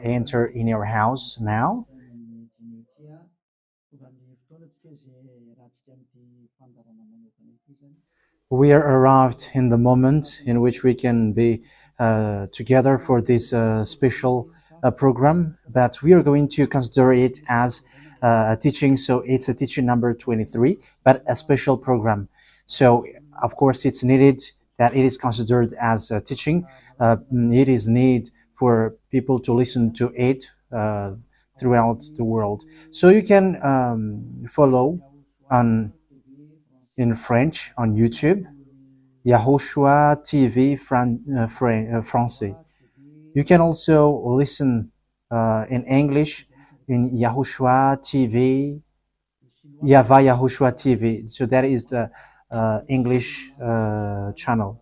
enter in your house now. We are arrived in the moment in which we can be together for this special program, but we are going to consider it as a teaching. So it's a teaching number 23, but a special program. So of course it's needed that it is considered as a teaching. It is need for people to listen to it throughout the world. So you can follow in French on YouTube, YAHOSHUAH TV Français. You can also listen in English in YAHOSHUAH TV, YAHVAH YAHOSHUAH TV. So that is the English channel.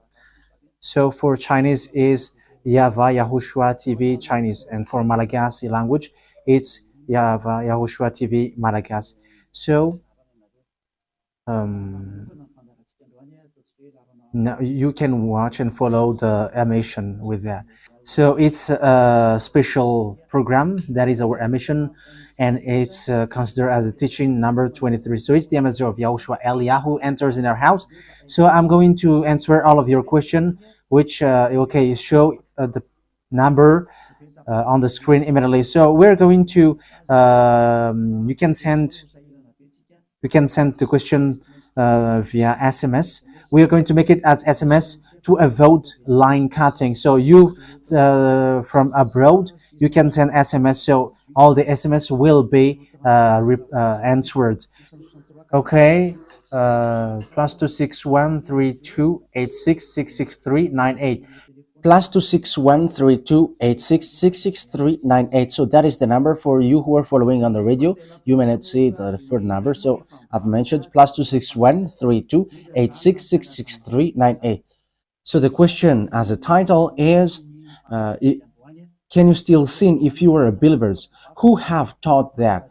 So for Chinese is YAHVAH YAHOSHUAH TV Chinese, and for Malagasy language it's YAHVAH YAHOSHUAH TV Malagasy. So now you can watch and follow the emission with that. So it's a special program that is our emission, and it's considered as a teaching number 23. So it's the message of Yahushua Eliyahu enters in our house. So I'm going to answer all of your question, which okay, show the number on the screen immediately. So we're going to you can send the question via SMS. We are going to make it as SMS to avoid line cutting. So you from abroad, you can send SMS. So all the SMS will be answered. Okay. +2613286666398. +2613286666398. So that is the number for you who are following on the radio. You may not see the third number, so I've mentioned +2613286666398. So the question as a title is, can you still sin if you are a believers? Who have taught that?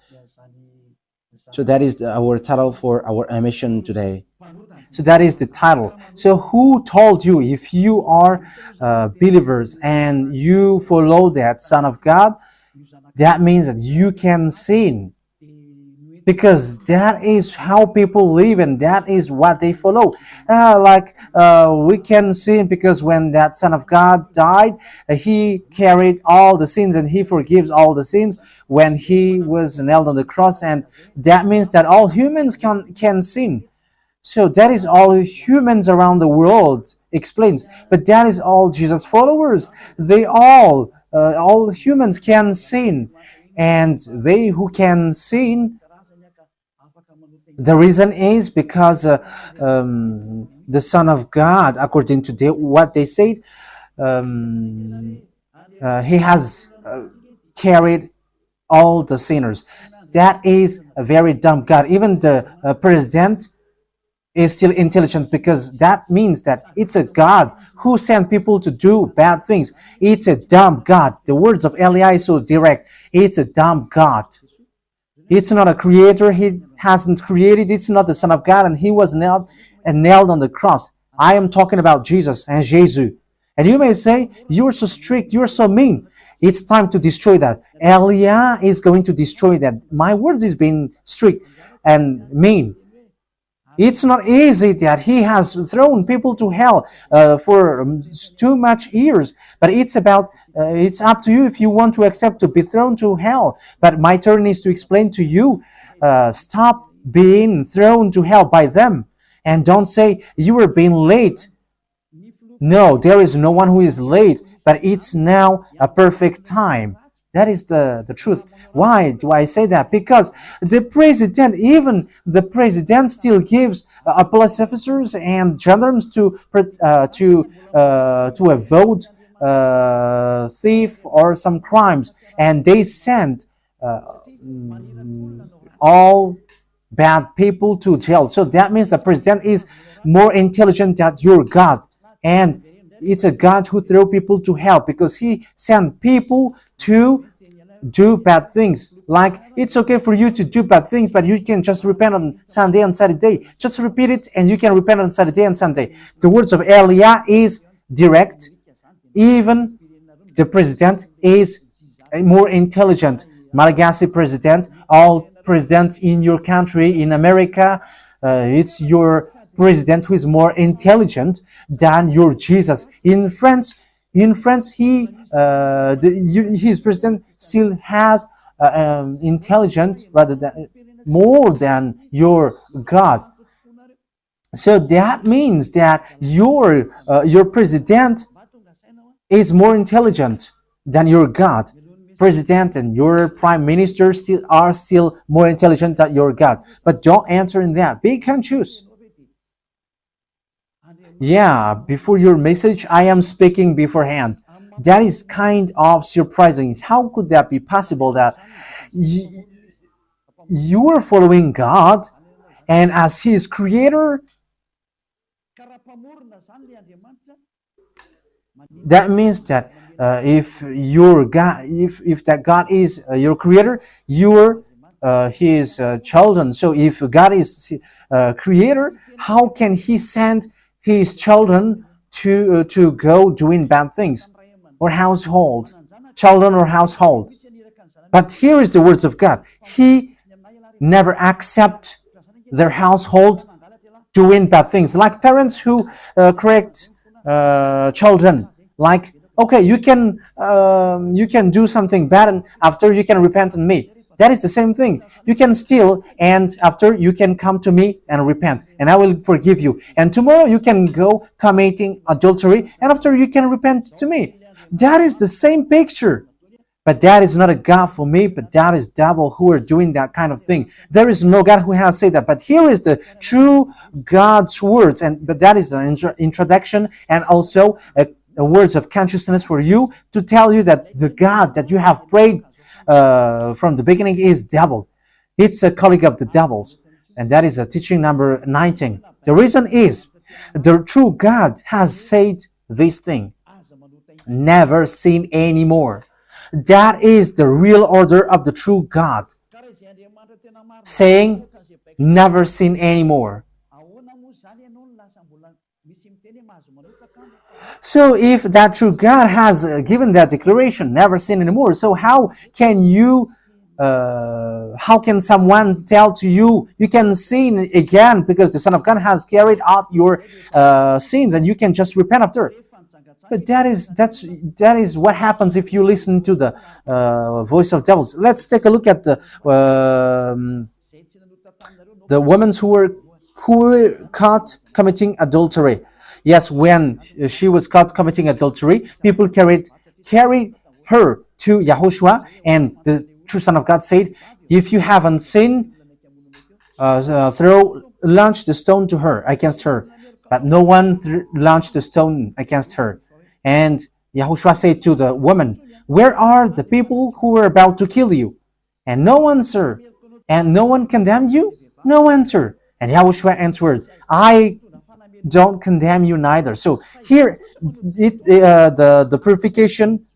So that is our title for our emission today. So that is the title. So who told you if you are believers and you follow that Son of God, that means that you can sin? Because that is how people live and that is what they follow. We can sin because when that Son of God died, he carried all the sins and he forgives all the sins when he was nailed on the cross, and that means that all humans can sin. So that is all humans around the world explains, but that is all Jesus followers. They all humans can sin, and they who can sin, the reason is because the Son of God, according to what they said, he has carried all the sinners. That is a very dumb God. Even the president is still intelligent, because that means that it's a God who sent people to do bad things. It's a dumb God. The words of Eli is so direct. It's a dumb God. It's not a creator. He hasn't created. It's not the Son of God, and he was nailed on the cross. I am talking about Jesus and Jesus. And you may say, you're so strict, you're so mean. It's time to destroy that. Elia is going to destroy that. My words is being strict and mean. It's not easy that he has thrown people to hell for too much years, but it's about it's up to you if you want to accept to be thrown to hell. But my turn is to explain to you, stop being thrown to hell by them, and don't say you were being late. No, there is no one who is late, but it's now a perfect time. That is the truth. Why do I say that? Because the president, even the president, still gives police officers and gendarmes to avoid thief or some crimes, and they send all bad people to jail. So that means the president is more intelligent than your God, and it's a God who throw people to hell because he sent people to do bad things. Like, it's okay for you to do bad things, but you can just repent on Sunday and Saturday. Just repeat it and you can repent on Saturday and Sunday. The words of Elia is direct. Even The president is more intelligent. Malagasy president, all presidents in your country, in America, it's your president who is more intelligent than your Jesus. In France, his president still has intelligent rather than more than your God. So that means that your president is more intelligent than your God. President and your prime minister are still more intelligent than your God. But don't answer in that. Be conscious. Yeah, before your message, I am speaking beforehand. That is kind of surprising. How could that be possible that you are following God and as His creator, that means that if your God, if that God is your creator, you're His children. So if God is creator, how can He send His children to go doing bad things or children or household? But here is the words of God. He never accept their household doing bad things, like parents who correct children, like, okay, you can do something bad and after you can repent on me. That is the same thing. You can steal and after you can come to me and repent and I will forgive you. And tomorrow you can go committing adultery and after you can repent to me. That is the same picture. But that is not a God for me, but that is devil who are doing that kind of thing. There is no God who has said that. But here is the true God's words, but that is the introduction and also a words of consciousness for you to tell you that the God that you have prayed from the beginning is devil. It's a colleague of the devils. And that is a teaching number 19. The reason is the true God has said this thing. Never sin anymore. That is the real order of the true God, saying never sin anymore. So if that true God has given that declaration, never sin anymore, so how can someone tell to you, you can sin again because the Son of God has carried out your sins and you can just repent after? But that is what happens if you listen to the voice of devils. Let's take a look at the women who were caught committing adultery. Yes, when she was caught committing adultery, people carried her to YAHOSHUAH, and the true Son of God said, "If you haven't sinned, launch the stone to her against her." But no one launched the stone against her. And YAHOSHUAH said to the woman, "Where are the people who were about to kill you?" And no answer. And no one condemned you? No answer. And YAHOSHUAH answered, "I don't condemn you neither." So here, the purification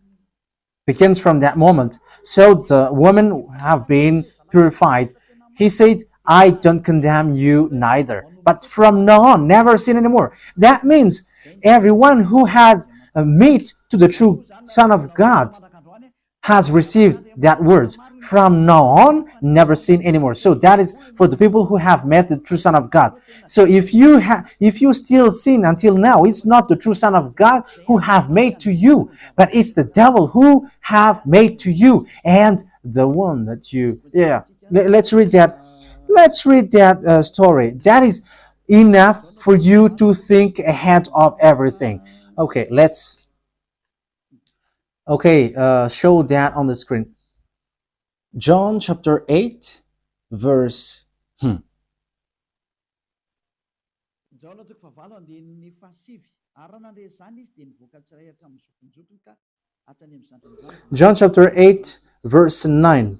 begins from that moment. So the women have been purified. He said, "I don't condemn you neither. But from now on, never sin anymore." That means everyone who has met to the true Son of God has received that words. From now on, never sin anymore. So that is for the people who have met the true Son of God. So if you still sin until now, it's not the true Son of God who have made to you, but it's the devil who have made to you, and the one that you. Yeah, let's read that. Let's read that story. That is enough for you to think ahead of everything. Okay, show that on the screen. John chapter 8, verse. John chapter 8, verse 9.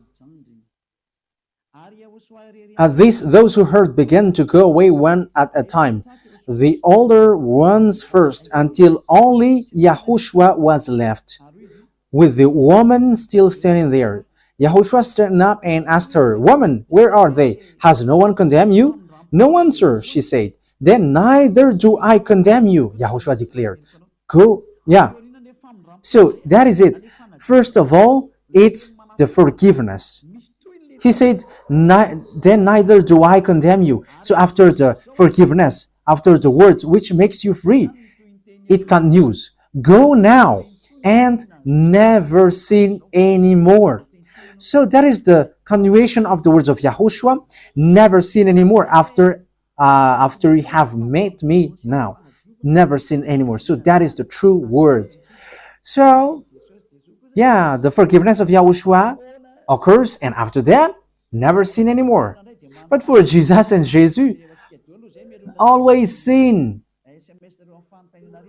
At this, those who heard began to go away one at a time, the older ones first, until only YAHOSHUAH was left, with the woman still standing there. YAHOSHUAH straightened up and asked her, "Woman, where are they? Has no one condemned you?" "No one, sir," she said. "Then neither do I condemn you," YAHOSHUAH declared. Go, yeah. So that is it. First of all, it's the forgiveness. He said, then neither do I condemn you. So after the forgiveness, after the words which makes you free, it continues. Go now and never sin anymore. So that is the continuation of the words of Yahushua. Never sin anymore after you have met me now. Never sin anymore. So that is the true word. So yeah, the forgiveness of Yahushua occurs, and after that, never sin anymore. But for Jesus and Jesus, always sin.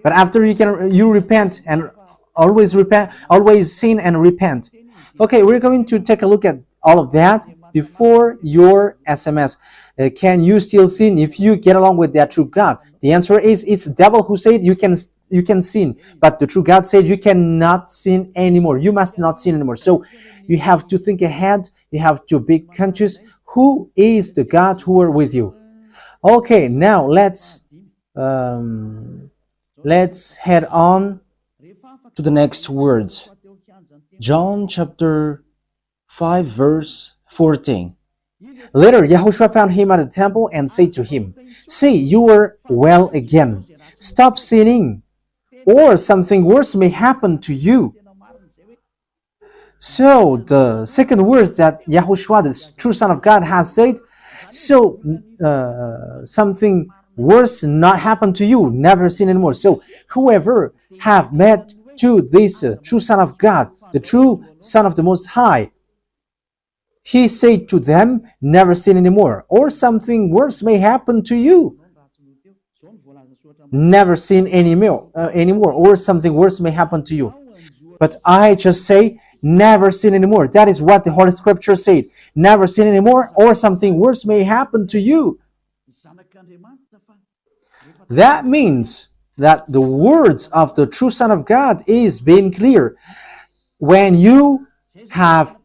But after you repent and always sin and repent. Okay, we're going to take a look at all of that before your SMS. Can you still sin if you get along with that true God? The answer is it's the devil who said you can sin, but the true God said you cannot sin anymore. You must not sin anymore. So you have to think ahead. You have to be conscious. Who is the God who are with you? Okay, now let's head on to the next words. John chapter 5 verse 14. Later, Yahushua found him at the temple and said to him, "See, you are well again. Stop sinning, or something worse may happen to you." So, the second words that Yahushua, the true Son of God, has said, so something worse not happen to you, never sin anymore. So, whoever have met to this true Son of God, the true Son of the Most High, he said to them, never sin anymore, or something worse may happen to you. Never sin anymore, or something worse may happen to you. But I just say, never sin anymore. That is what the Holy Scripture said. Never sin anymore, or something worse may happen to you. That means that the words of the true Son of God is being clear. When you have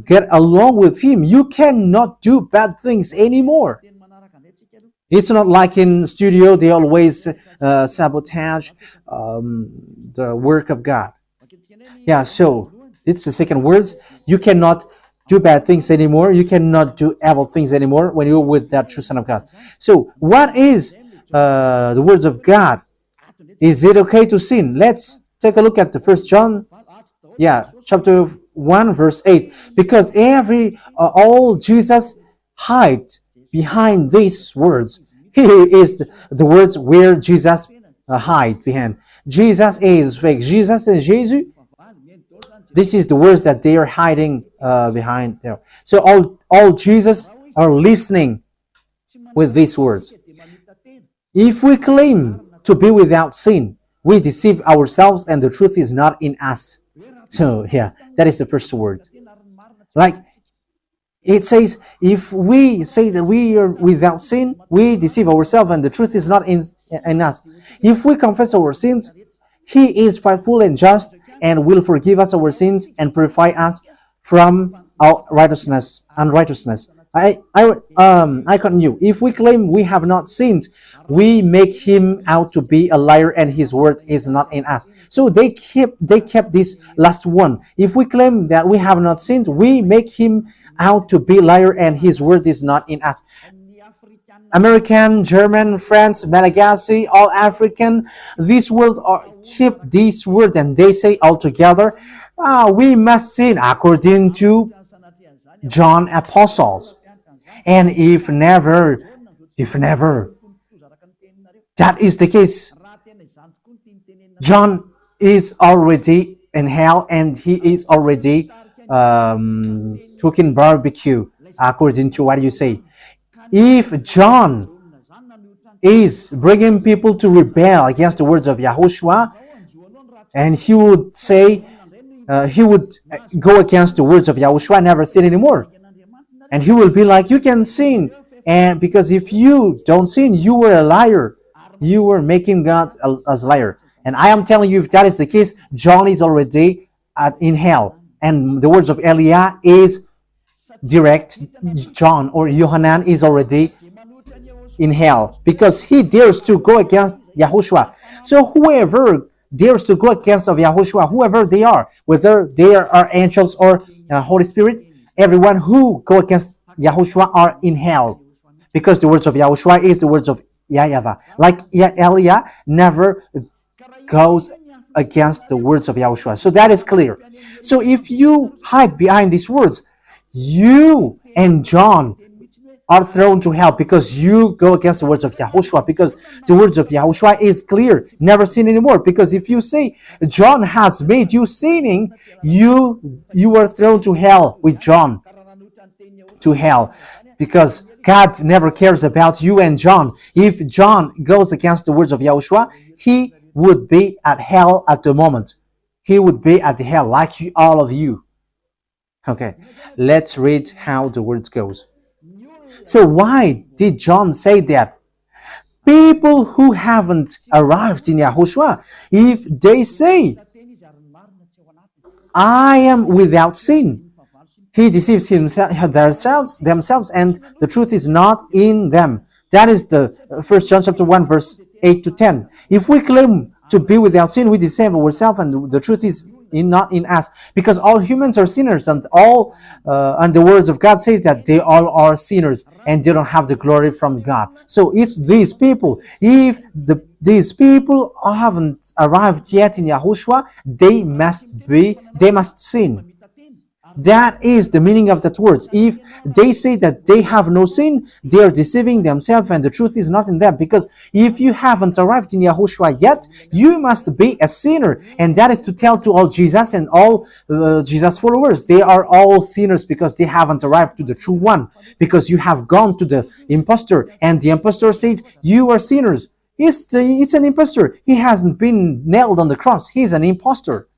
get along with him, you cannot do bad things anymore. It's not like in studio, they always sabotage the work of God. Yeah, so it's the second words. You cannot do bad things anymore. You cannot do evil things anymore when you're with that true Son of God. So what is the words of God? Is it okay to sin? Let's take a look at the 1 John, chapter 1 verse 8. Because all Jesus hide behind these words. Here is the words where Jesus hide behind. Jesus is fake. Jesus and Jesus, this is the words that they are hiding behind there. So all Jesus are listening with these words. If we claim to be without sin, we deceive ourselves and the truth is not in us. So that is the first word. Like it says, if we say that we are without sin, we deceive ourselves and the truth is not in us. If we confess our sins, he is faithful and just and will forgive us our sins and purify us from our unrighteousness. I continue. If we claim we have not sinned, we make him out to be a liar and his word is not in us. So they kept this last one. If we claim that we have not sinned, we make him out to be a liar and his word is not in us. American, German, French, Malagasy, all African, this world keep this word and they say all together, we must sin according to John Apostles. And if never, that is the case, John is already in hell and he is already cooking barbecue, according to what you say. If John is bringing people to rebel against the words of Yahushua, and he would say, he would go against the words of Yahushua, never sin anymore. And he will be like, you can sin. And because if you don't sin, you were a liar. You were making God as a liar. And I am telling you, if that is the case, John is already in hell. And the words of Eliah is direct. John or Yohanan is already in hell because he dares to go against Yahushua. So whoever dares to go against of Yahushua, whoever they are, whether they are angels or Holy Spirit, everyone who go against Yahushua are in hell. Because the words of Yahushua is the words of YAHVAH. Like Elia never goes against the words of Yahushua. So that is clear. So if you hide behind these words, you and John are thrown to hell because you go against the words of Yahushua, because the words of Yahushua is clear, never sin anymore. Because if you say John has made you sinning, you are thrown to hell with John, to hell, because God never cares about you and John. If John goes against the words of Yahushua, he would be at hell at the moment. He would be at the hell like all of you. Okay, let's read how the words goes. So why did John say that? People who haven't arrived in Yahushua, if they say, I am without sin, he deceives themselves, and the truth is not in them. That is the 1 John chapter 1, verse 8 to 10. If we claim to be without sin, we deceive ourselves, and the truth is not in us, because all humans are sinners, and and the words of God says that they all are sinners and they don't have the glory from God. So it's these people. If these people haven't arrived yet in Yahushua, they must sin. That is the meaning of that words. If they say that they have no sin, they are deceiving themselves, and the truth is not in them. Because if you haven't arrived in Yahushua yet, you must be a sinner. And that is to tell to all Jesus and all Jesus followers. They are all sinners because they haven't arrived to the true one. Because you have gone to the impostor, and the impostor said, you are sinners. It's an impostor. He hasn't been nailed on the cross. He's an impostor.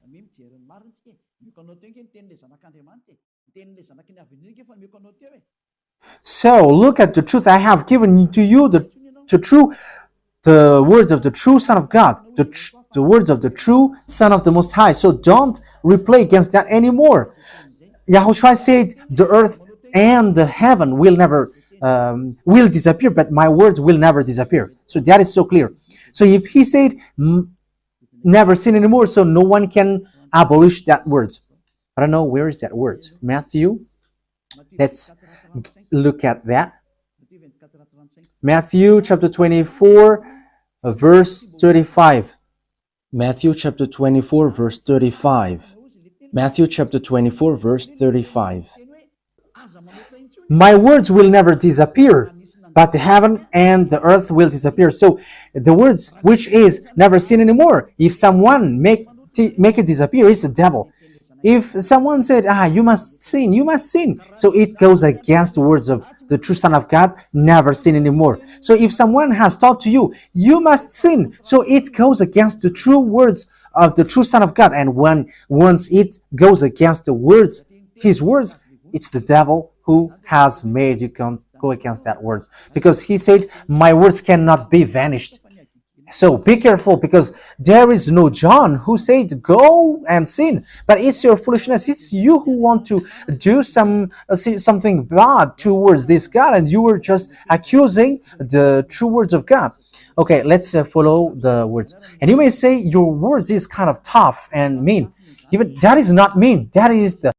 So look at the truth. I have given to you the words of the true Son of God, the words of the true Son of the Most High. So don't replay against that anymore. Yahushua said the earth and the heaven will never will disappear, but my words will never disappear. So that is so clear. So if he said never sin anymore, so no one can abolish that words. I don't know, where is that word? Matthew. Let's look at that. Matthew chapter 24, verse 35. Matthew chapter 24, verse 35. Matthew chapter 24, verse 35. My words will never disappear, but the heaven and the earth will disappear. So the words which is never sin anymore, if someone make it disappear, it's the devil. If someone said, you must sin, you must sin. So it goes against the words of the true Son of God, never sin anymore. So if someone has taught to you, you must sin. So it goes against the true words of the true Son of God. And once it goes against the words, his words, it's the devil who has made you go against that words. Because he said, my words cannot be vanished. So be careful, because there is no John who said go and sin, but it's your foolishness. It's you who want to do something bad towards this God, and you were just accusing the true words of God. Okay, let's follow the words. And you may say your words is kind of tough and mean. Even that is not mean. That is the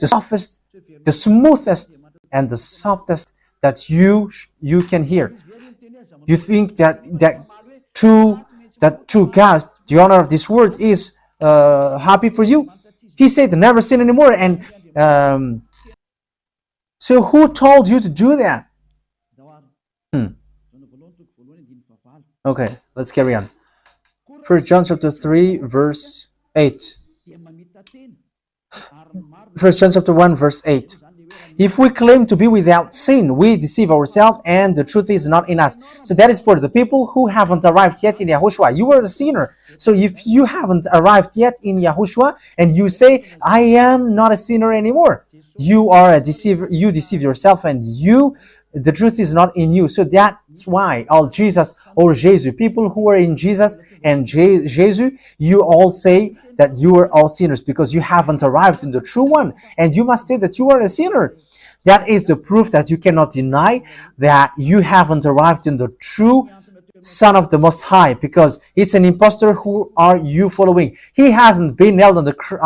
softest, the smoothest, and the softest that you can hear. You think that true God, the honor of this word, is happy for you? He said, never sin anymore. And so who told you to do that? Okay, let's carry on. 1 John chapter 3, verse 8. 1 John chapter 1, verse 8. If we claim to be without sin, we deceive ourselves, and the truth is not in us. So that is for the people who haven't arrived yet in Yahushua. You are a sinner. So if you haven't arrived yet in Yahushua, and you say, I am not a sinner anymore, you are a deceiver. You deceive yourself, and the truth is not in you. So that's why all Jesus or Jesus, people who are in Jesus and Jesus, you all say that you are all sinners because you haven't arrived in the true one. And you must say that you are a sinner. That is the proof that you cannot deny that you haven't arrived in the true Son of the Most High, because it's an impostor. Who are you following? He hasn't been nailed on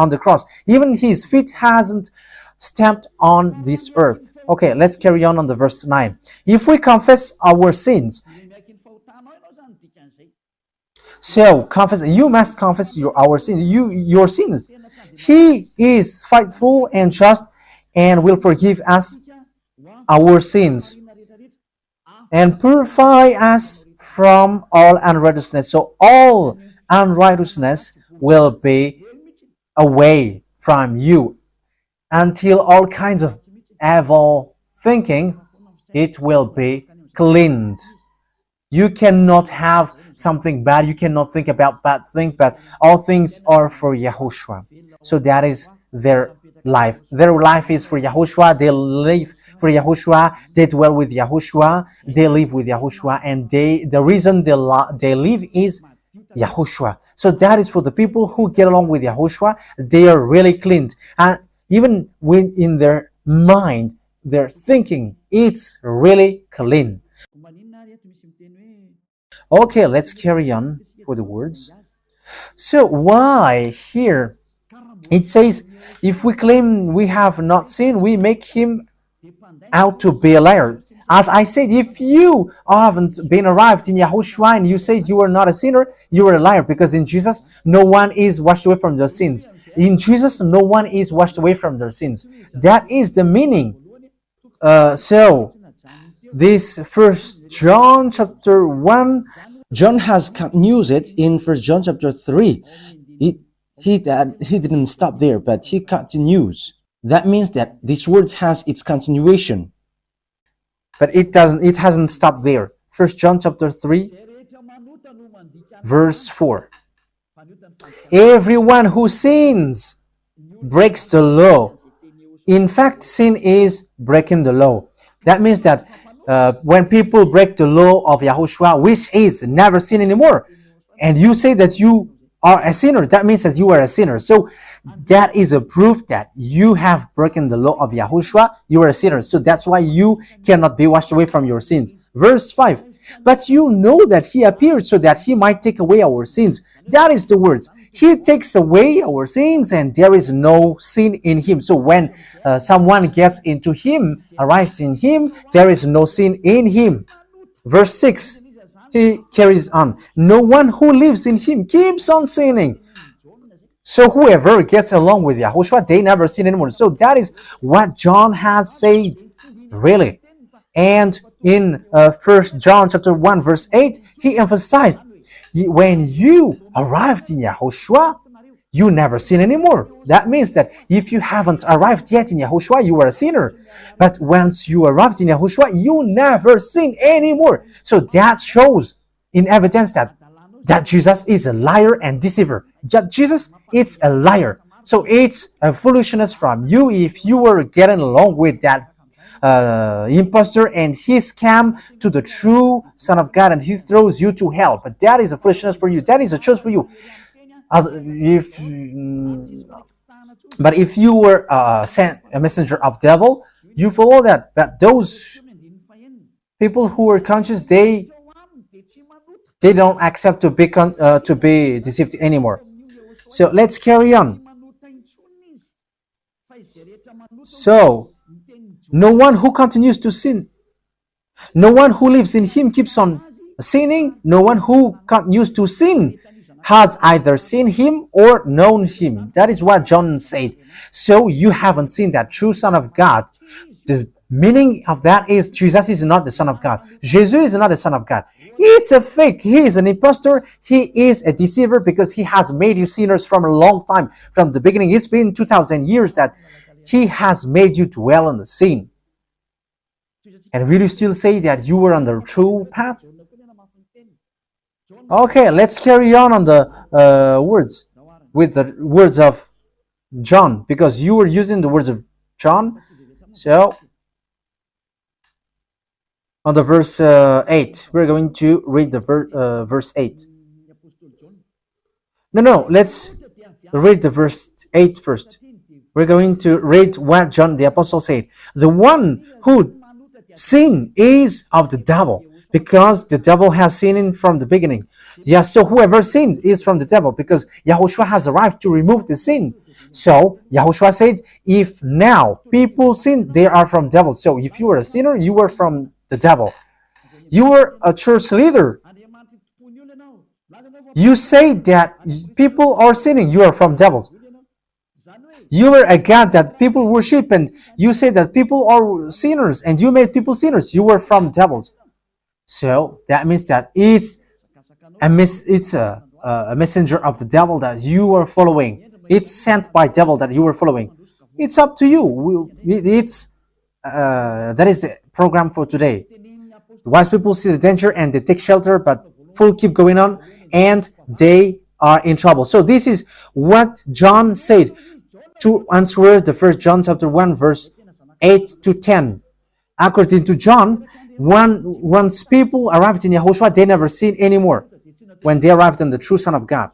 the cross. Even his feet hasn't stamped on this earth. Okay, let's carry on the verse 9. If we confess our sins, so confess, you must confess our sins, your sins. He is faithful and just and will forgive us our sins and purify us from all unrighteousness. So all unrighteousness will be away from you until all kinds of evil thinking, it will be cleaned. You cannot have something bad. You cannot think about bad things, but all things are for Yahushua. So that is their life. Their life is for Yahushua. They live for Yahushua. They dwell with Yahushua. They live with Yahushua. And the reason they live is Yahushua. So that is for the people who get along with Yahushua. They are really cleaned. And even when in their mind, their thinking, it's really clean. Okay, let's carry on for the words. So why here it says, if we claim we have not sinned, we make him out to be a liar. As I said, if you haven't been arrived in Yahushua and you say you are not a sinner, you are a liar, because in Jesus, no one is washed away from their sins. In Jesus, no one is washed away from their sins. That is the meaning. So, this First John chapter 1, John has used it in First John chapter 3. He didn't stop there, but he continues. That means that this word has its continuation. But it hasn't stopped there. First John chapter 3, verse 4. Everyone who sins breaks the law. In fact, sin is breaking the law. That means that when people break the law of Yahushua, which is never sin anymore, and you say that you are a sinner, that means that you are a sinner. So that is a proof that you have broken the law of Yahushua. You are a sinner. So that's why you cannot be washed away from your sins. Verse 5. But you know that he appeared so that he might take away our sins. That is the words. He takes away our sins and there is no sin in him. So when someone gets into him, arrives in him, there is no sin in him. Verse 6. He carries on. No one who lives in him keeps on sinning. So whoever gets along with Yahushua, they never sin anymore. So that is what John has said, really. And in 1 John chapter 1 verse 8, he emphasized, when you arrived in Yahushua, you never sin anymore. That means that if you haven't arrived yet in Yahushua, you are a sinner. But once you arrived in Yahushua, you never sin anymore. So that shows in evidence that Jesus is a liar and deceiver. Jesus is a liar. So it's a foolishness from you if you were getting along with that impostor and he scam to the true Son of God and he throws you to hell. But that is a foolishness for you. That is a choice for you. But if you were sent a messenger of devil, you follow that. But those people who are conscious, they don't accept to be deceived anymore. So let's carry on. So no one who continues to sin, no one who lives in him keeps on sinning. No one who continues to sin has either seen him or known him. That is what John said. So you haven't seen that true Son of God. The meaning of that is Jesus is not the Son of God. Jesus is not the Son of God. It's a fake. He is an impostor. He is a deceiver because he has made you sinners from a long time. From the beginning, it's been 2,000 years that he has made you dwell on the sin. And will you still say that you were on the true path? Okay, let's carry on the words with the words of John, because you were using the words of John. So on the verse 8, we're going to read the verse 8. No, let's read the verse 8 first. We're going to read what John the Apostle said. The one who sin is of the devil, because the devil has sinned from the beginning. Yes, so whoever sinned is from the devil, because Yahushua has arrived to remove the sin. So Yahushua said, if now people sin, they are from devil. So if you were a sinner, you were from the devil. You were a church leader, you say that people are sinning, you are from devils. You were a god that people worship, and you say that people are sinners, and you made people sinners, you were from devils. So that means that it's a messenger of the devil that you are following. It's sent by devil that you are following. It's up to you. That is the program for today. The wise people see the danger and they take shelter, but fool keep going on and they are in trouble. So this is what John said to answer the 1 John chapter 1 verse 8 to 10. According to John, once people arrived in Yahushua, they never sin anymore when they arrived in the true Son of God.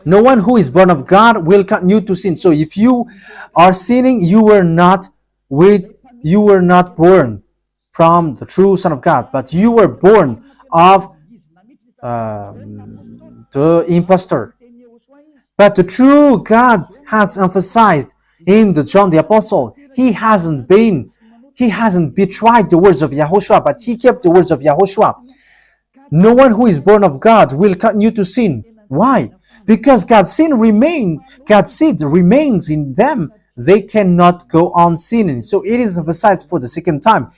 No one who is born of God will continue to sin. So if you are sinning, you were not born from the true Son of God, but you were born of the impostor. But the true God has emphasized in the John the Apostle, he hasn't betrayed the words of Yahushua, but he kept the words of Yahushua. No one who is born of God will continue to sin. Why? Because God's seed remains in them. They cannot go on sinning. So it is emphasized for the second time.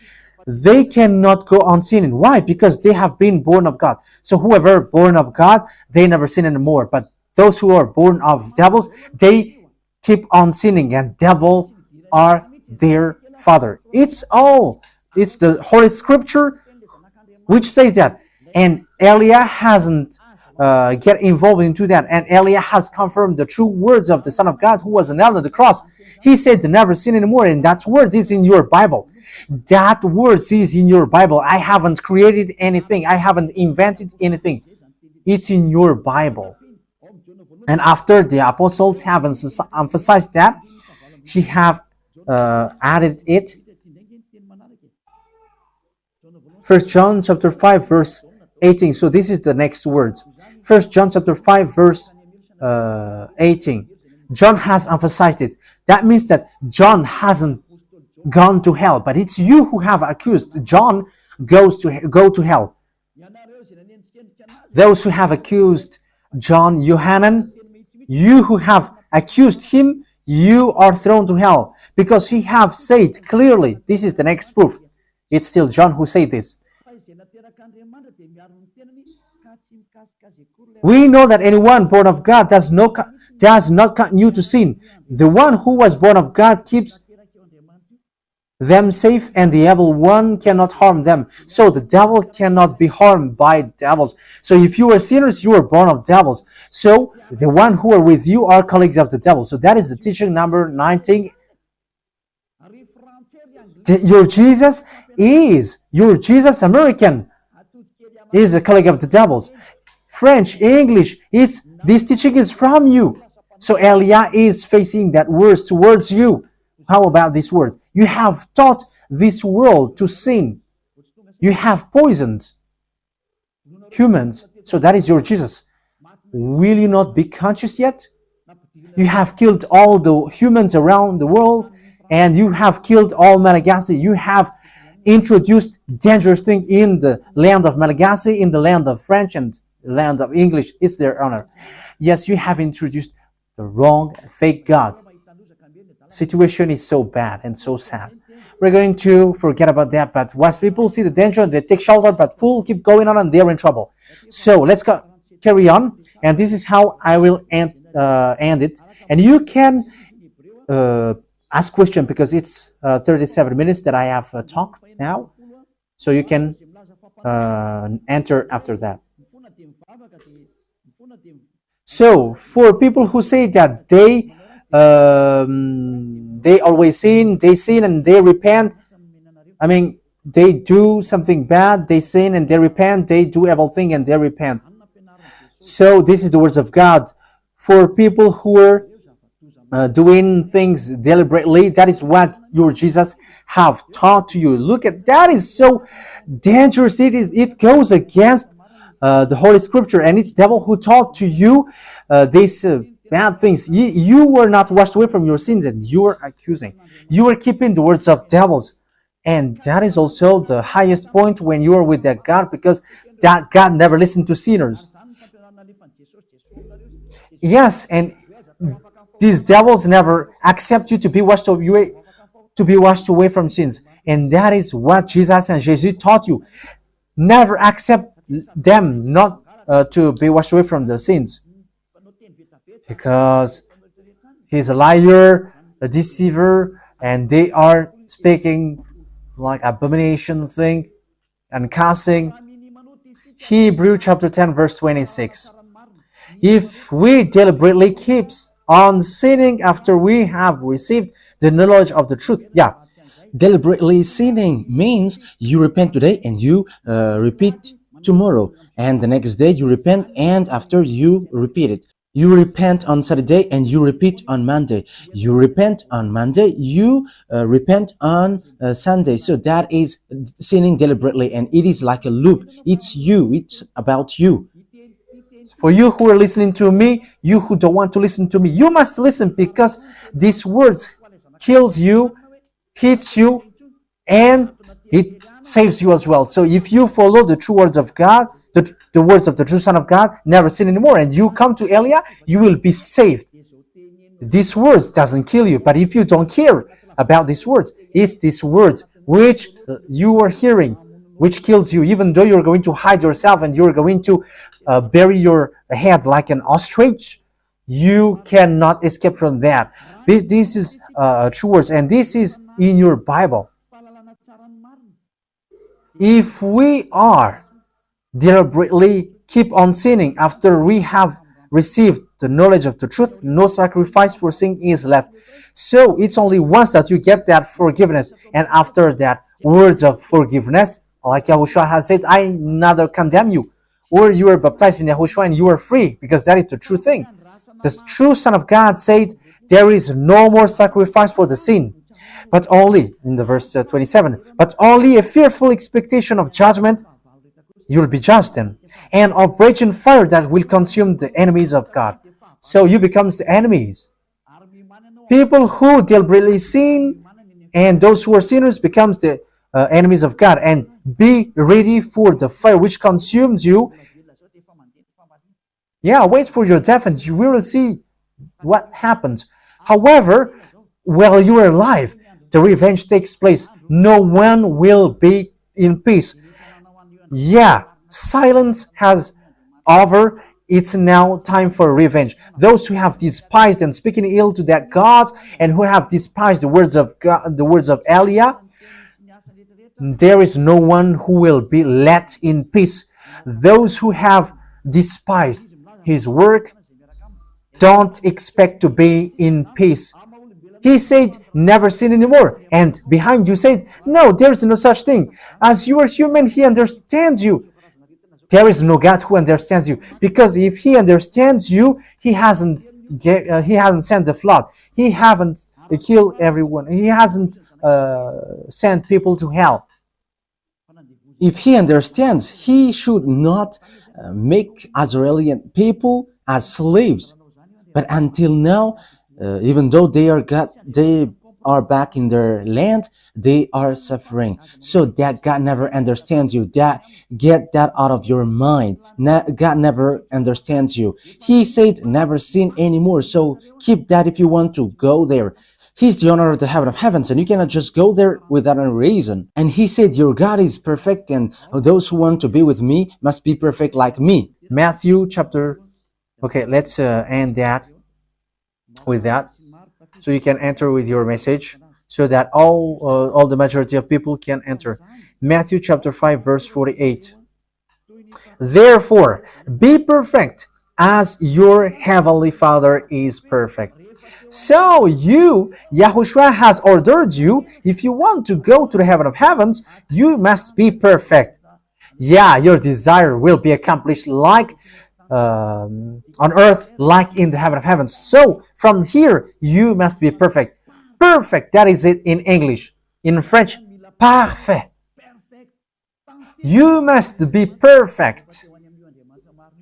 They cannot go on sinning. Why? Because they have been born of God. So whoever born of God, they never sin anymore. But those who are born of devils, they keep on sinning, and devil are their father. It's the Holy Scripture which says that. And Elia hasn't get involved into that. And Elia has confirmed the true words of the Son of God who was nailed on the cross. He said to never sin anymore, and that word is in your Bible. That word is in your Bible. I haven't created anything. I haven't invented anything. It's in your Bible. And after the apostles have emphasized that, he have added it. 1 John chapter 5 verse 18. So this is the next words. 1 John chapter 5 verse 18. John has emphasized it. That means that John hasn't gone to hell, but it's you who have accused John go to hell. Those who have accused John Yohanan, you who have accused him, you are thrown to hell, because he have said clearly. This is the next proof. It's still John who said this. We know that anyone born of God does not continue to sin. The one who was born of God keeps them safe, and the evil one cannot harm them. So the devil cannot be harmed by devils. So if you are sinners, you are born of devils. So the one who are with you are colleagues of the devil. So that is the teaching number 19. Your Jesus American is a colleague of the devils. French, English, this teaching is from you. So Elia is facing that words towards you. How about these words? You have taught this world to sin. You have poisoned humans. So that is your Jesus. Will you not be conscious yet? You have killed all the humans around the world, and you have killed all Malagasy. You have introduced dangerous things in the land of Malagasy, in the land of French, and the land of English. It's their honor. Yes, you have introduced the wrong, fake God. Situation is so bad and so sad. We're going to forget about that, but wise people see the danger and they take shelter, but fools keep going on and they're in trouble. So let's carry on, and this is how I will end it. And you can ask question, because it's 37 minutes that I have talked now, so you can enter after that. So for people who say that they always sin, and they repent. I mean, they do something bad, they sin and they repent, they do everything and they repent. So this is the words of God for people who are doing things deliberately. That is what your Jesus have taught to you. Look at that, is so dangerous. It goes against the Holy Scripture, and it's devil who taught to you these bad things. You were not washed away from your sins, and you are accusing. You are keeping the words of devils, and that is also the highest point when you are with that God, because that God never listened to sinners. Yes, and these devils never accept you to be washed away from sins, and that is what Jesus and Jesus taught you. Never accept them not to be washed away from the sins, because he's a liar, a deceiver, and they are speaking like abomination thing and cussing. Hebrew chapter 10 verse 26. If we deliberately keeps on sinning after we have received the knowledge of the truth. Yeah, Deliberately sinning means you repent today and you repeat tomorrow, and the next day you repent, and after you repeat it. You repent on Saturday and you repeat on Monday. You repent on Monday, you repent on Sunday. So that is sinning deliberately, and it is like a loop. It's you, it's about you. for you who are listening to me, you who don't want to listen to me, you must listen, because these words kills you, hits you, and it saves you as well. So if you follow the true words of God, the words of the true Son of God, never sin anymore, and you come to Elia, you will be saved. These words doesn't kill you, but if you don't care about these words, it's these words which you are hearing which kills you, even though you're going to hide yourself and you're going to bury your head like an ostrich. You cannot escape from that. This is true words, and this is in your Bible. If we are deliberately keep on sinning after we have received the knowledge of the truth, no sacrifice for sin is left. So it's only once that you get that forgiveness, and after that, words of forgiveness, like Yahushua has said, I neither condemn you. Or you are baptized in Yahushua and you are free, because that is the true thing. The true Son of God said, there is no more sacrifice for the sin, but only, in the verse 27, but only a fearful expectation of judgment. You will be judged then, and of raging fire that will consume the enemies of God. So you become the enemies. People who deliberately sin and those who are sinners becomes the enemies of God, and be ready for the fire which consumes you. Yeah, wait for your death and you will see what happens. However, while you are alive, the revenge takes place. No one will be in peace. Yeah, silence has over. It's now time for revenge. Those who have despised and speaking ill to that God, and who have despised the words of God, the words of Elia, there is no one who will be let in peace. Those who have despised his work don't expect to be in peace. He said, never sin anymore. And behind you said, no, there is no such thing. As you are human, he understands you. There is no God who understands you, because if he understands you, he hasn't sent the flood. He haven't killed everyone. He hasn't sent people to hell. If he understands, he should not make Israeli people as slaves. But until now, even though they are back in their land, they are suffering. So that God never understands you. Get that out of your mind. God never understands you. He said never sin anymore. So keep that if you want to go there. He's the owner of the heaven of heavens, and you cannot just go there without a reason. And he said, your God is perfect, and those who want to be with me must be perfect like me. Matthew chapter... Okay, let's end that with that, so you can enter with your message, so that all the majority of people can enter. Matthew chapter 5 verse 48. Therefore, be perfect as your heavenly Father is perfect. So Yahushua has ordered you, if you want to go to the heaven of heavens, you must be perfect. Yeah, your desire will be accomplished like on earth like in the heaven of heavens. So from here, you must be perfect. Perfect, that is it in English. In French, parfait. You must be perfect.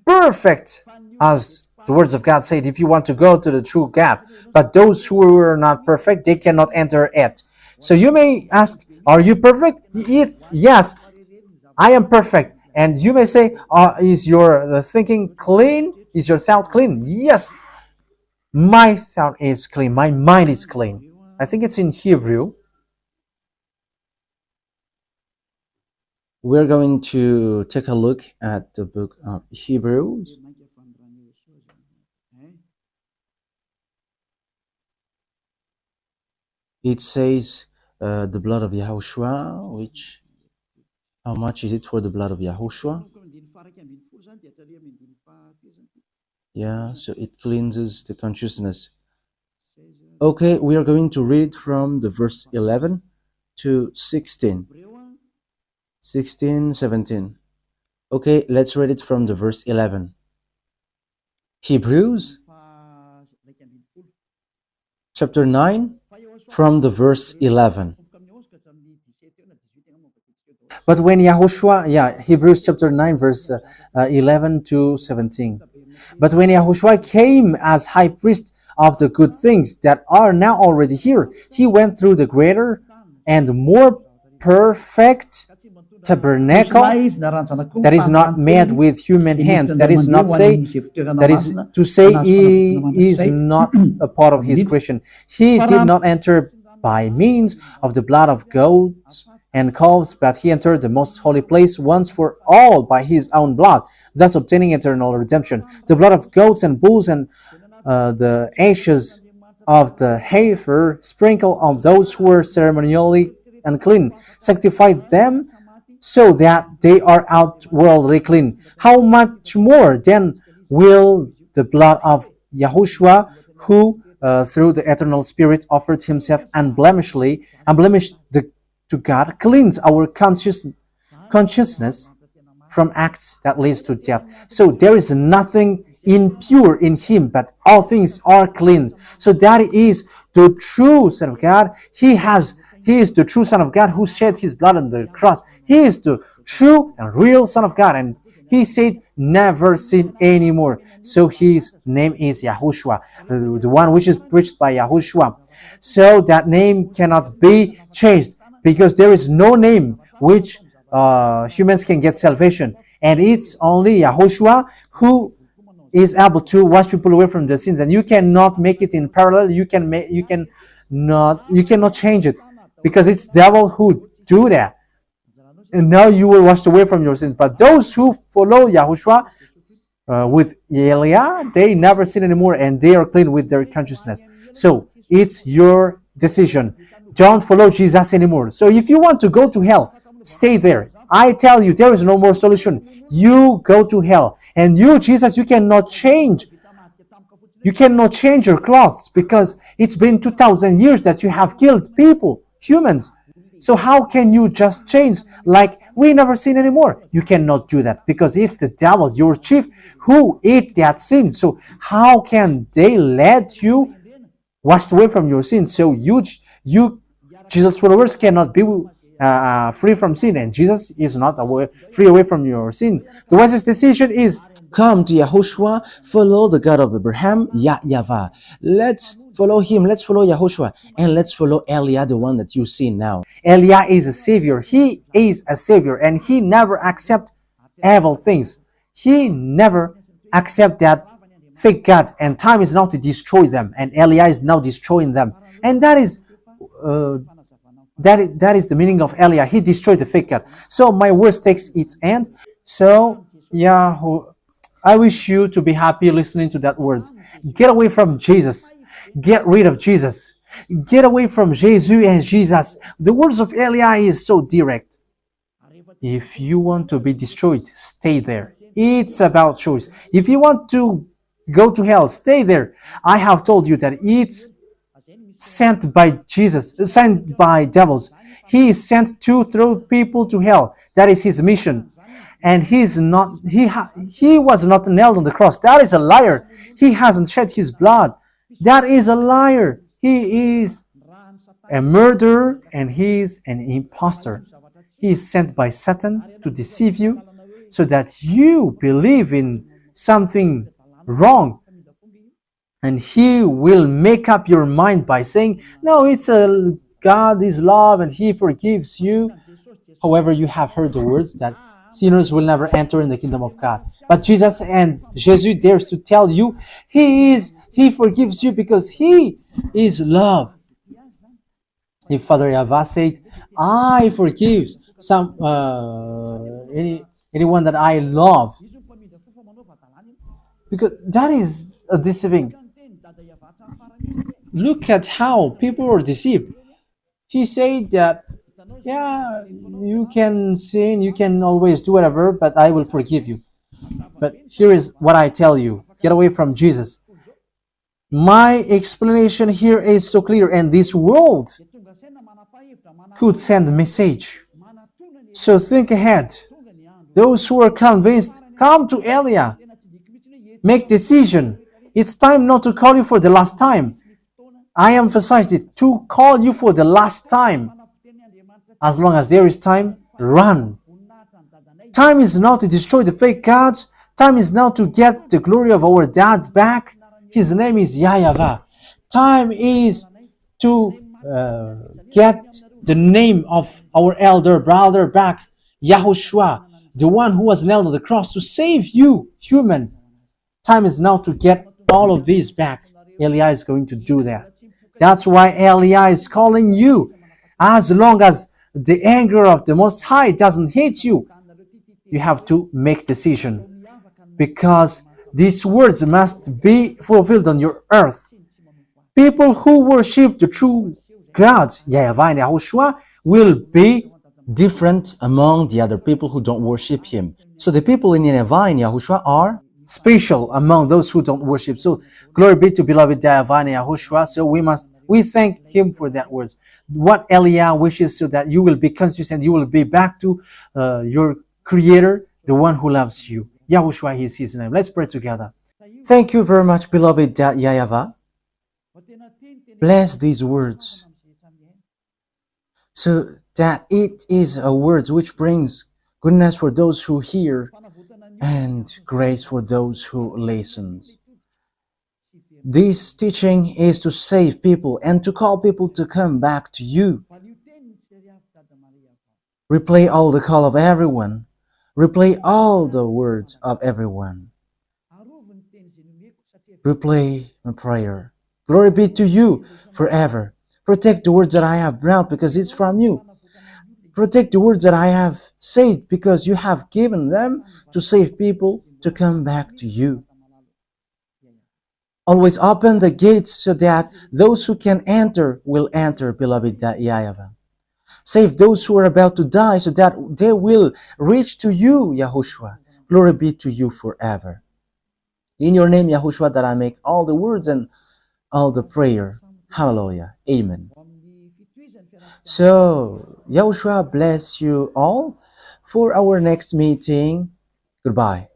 Perfect, as the words of God said, if you want to go to the true God. But those who are not perfect, they cannot enter it. So you may ask, are you perfect? Yes, I am perfect. And you may say, is your thinking clean? Is your thought clean? Yes, my thought is clean. My mind is clean. I think it's in Hebrew. We're going to take a look at the book of Hebrews. It says the blood of YAHOSHUAH, which, how much is it for the blood of YAHOSHUAH? Yeah, so it cleanses the consciousness. Okay, we are going to read from the verse 11 to 16. 16, 17. Okay, let's read it from the verse 11. Hebrews chapter 9 from the verse 11. But when Yahushua, Hebrews chapter 9, verse 11 to 17. But when Yahushua came as high priest of the good things that are now already here, he went through the greater and more perfect tabernacle that is not made with human hands. That is to say he is not a part of his creation. He did not enter by means of the blood of goats and calves, but he entered the most holy place once for all by his own blood, thus obtaining eternal redemption. The blood of goats and bulls and the ashes of the heifer sprinkled on those who were ceremonially unclean, sanctified them so that they are outwardly clean. How much more then will the blood of Yahushua, who through the eternal Spirit offered himself unblemished to God, cleanse our consciousness from acts that leads to death. So there is nothing impure in him, but all things are cleansed. So that is the true Son of God. He is the true Son of God who shed his blood on the cross. He is the true and real Son of God. And he said, never sin anymore. So his name is Yahushua, the one which is preached by Yahushua. So that name cannot be changed, because there is no name which humans can get salvation. And it's only Yahushua who is able to wash people away from their sins. And you cannot make it in parallel. You cannot change it, because it's devil who do that. And now you will wash away from your sins. But those who follow Yahushua with Elia, they never sin anymore, and they are clean with their consciousness. So it's your decision. Don't follow Jesus anymore. So if you want to go to hell, stay there. I tell you, there is no more solution. You go to hell. And you, Jesus, you cannot change. You cannot change your clothes, because it's been 2,000 years that you have killed people, humans. So how can you just change like we never sin anymore? You cannot do that, because it's the devil, your chief, who ate that sin. So how can they let you wash away from your sin? So you Jesus' followers cannot be free from sin, and Jesus is not free away from your sin. The wisest decision is come to Yahushua, follow the God of Abraham, YAHVAH. Let's follow him, let's follow Yahushua, and let's follow Elia, the one that you see now. Elia is a savior. He is a savior, and he never accept evil things. He never accept that fake God, and time is now to destroy them, and Elia is now destroying them. And that is the meaning of Elia. He destroyed the fake God. So my words takes its end. So I wish you to be happy listening to that words. Get away from Jesus. Get rid of Jesus. Get away from Jesus and Jesus. The words of Elia is so direct. If you want to be destroyed, stay there. It's about choice. If you want to go to hell, stay there. I have told you that it's sent by Jesus, sent by devils. He is sent to throw people to hell. That is his mission. and he was not nailed on the cross. That is a liar. He hasn't shed his blood. That is a liar. He is a murderer and he is an impostor. He is sent by Satan to deceive you so that you believe in something wrong, and he will make up your mind by saying, no, it's a God is love and he forgives you. However, you have heard the words that sinners will never enter in the kingdom of God. But Jesus dares to tell you he forgives you because he is love. If Father YAHVAH said, I forgive anyone that I love, because that is a deceiving. Look at how people are deceived. He said that, yeah, you can sin, you can always do whatever, but I will forgive you. But here is what I tell you. Get away from Jesus. My explanation here is so clear, and this world could send a message. So think ahead. Those who are convinced, come to Elia. Make decision. It's time not to call you for the last time. I emphasize it, to call you for the last time. As long as there is time, run. Time is now to destroy the fake gods. Time is now to get the glory of our dad back. His name is YAHVAH. Time is to get the name of our elder brother back, YAHOSHUAH, the one who was nailed on the cross to save you, human. Time is now to get all of these back. Elia is going to do that. That's why Elia is calling you. As long as the anger of the Most High doesn't hit you, you have to make decision, because these words must be fulfilled on your earth. People who worship the true God, YAHVAH and YAHOSHUAH, will be different among the other people who don't worship him. So the people in YAHVAH and YAHOSHUAH are special among those who don't worship. So glory be to beloved YAHVAH and YAHOSHUAH. So we thank him for that words. What Elia wishes, so that you will be consistent, you will be back to your Creator, the one who loves you. YAHOSHUAH is his name. Let's pray together. Thank you very much, beloved YAHVAH. Bless these words, so that it is a word which brings goodness for those who hear and grace for those who listen. This teaching is to save people and to call people to come back to you. Replay all the call of everyone. Replay all the words of everyone. Replay my prayer. Glory be to you forever. Protect the words that I have brought, because it's from you. Protect the words that I have said, because you have given them to save people to come back to you. Always open the gates so that those who can enter will enter, beloved YAHVAH. Save those who are about to die so that they will reach to you, YAHOSHUAH. Glory be to you forever. In your name, YAHOSHUAH, that I make all the words and all the prayer. Hallelujah. Amen. So, YAHOSHUAH bless you all for our next meeting. Goodbye.